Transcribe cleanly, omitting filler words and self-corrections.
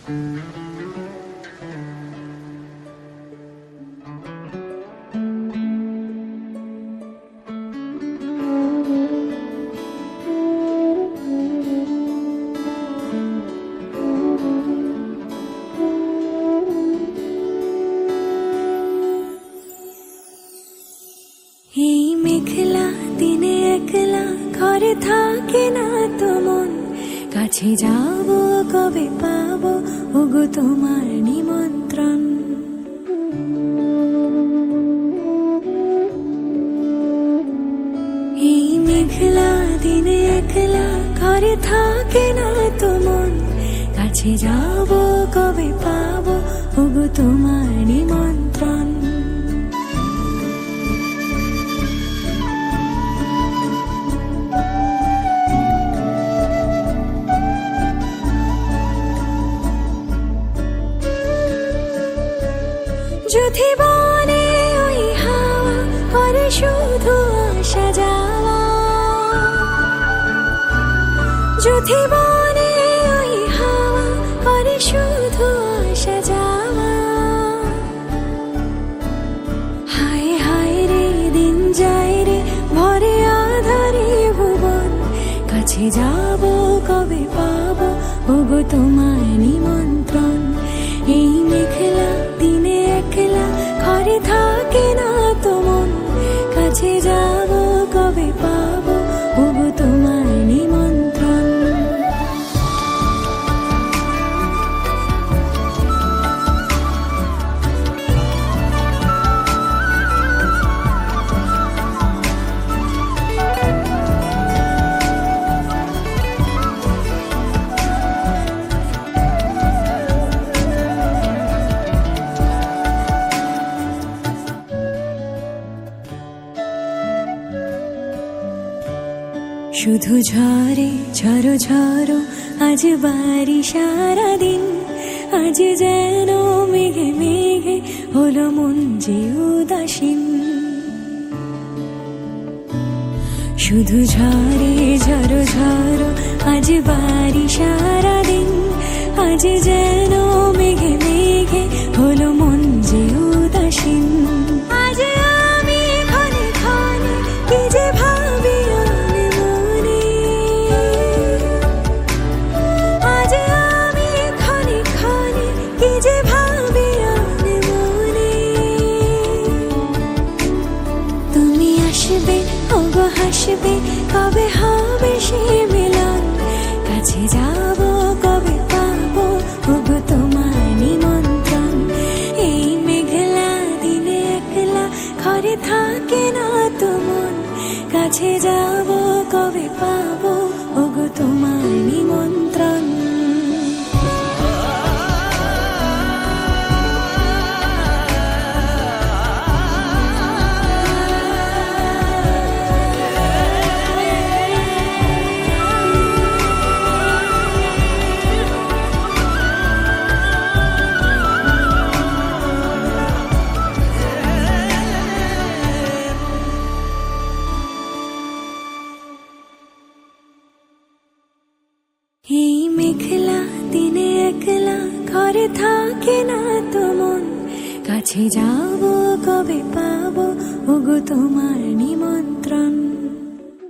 এই মেঘলা দিনে একলা ঘরে থাকে না তো মন, কাছে যাব কবে পাবো ওগো তোমার নিমন্ত্রণ। এই মেঘলা দিনে একলা ঘরে থাকে না তো মন, কাছে যাব কবে পাবো ওগো তোমার নিমন্ত্রণ। যদি বনে ওই হাওয়া করে শুধু আসা যাওয়া, যদি বনে ওই হাওয়া করে শুধু আসা যাওয়া, হায় হায় রে দিন যায় রে ভরে আধারে ভুবন, কাছে যাব কবে পাবো ওগো তোমার নিমন্ত্রণ। এই মেঘলা দিনে একলা ঘরে থাকে না তো মন, কাছে যাব কবে পাবো ওগো তোমার নিমন্ত্রণ। শুধু ঝরে ঝরো ঝরো আজ বাড়ি সারাদিন, আজ যেন মেঘে মেঘে হলো মন যে উদাসীন। শুধু ঝরে ঝরো ঝরো আজ বাড়ি সারাদিন, আজ যেন মেঘে মেঘে হলো মন যে উদাসীন। আজ আমি ক্ষণে ক্ষণে কি যে ভাবি হাসবে কবে হবে সে মিলন, কাছে যাব কবে পাবো ওগো তোমার নিমন্ত্রণ। এই মেঘলা দিনে একলা ঘরে থাকে না তো মন, কাছে যাব কবে পাবো ওগো তোমার নিমন্ত্রণ। এই মেঘলা দিনে একলা ঘরে থাকে না তো মন, কাছে যাব কবে পাবো ওগো তোমার নিমন্ত্রণ।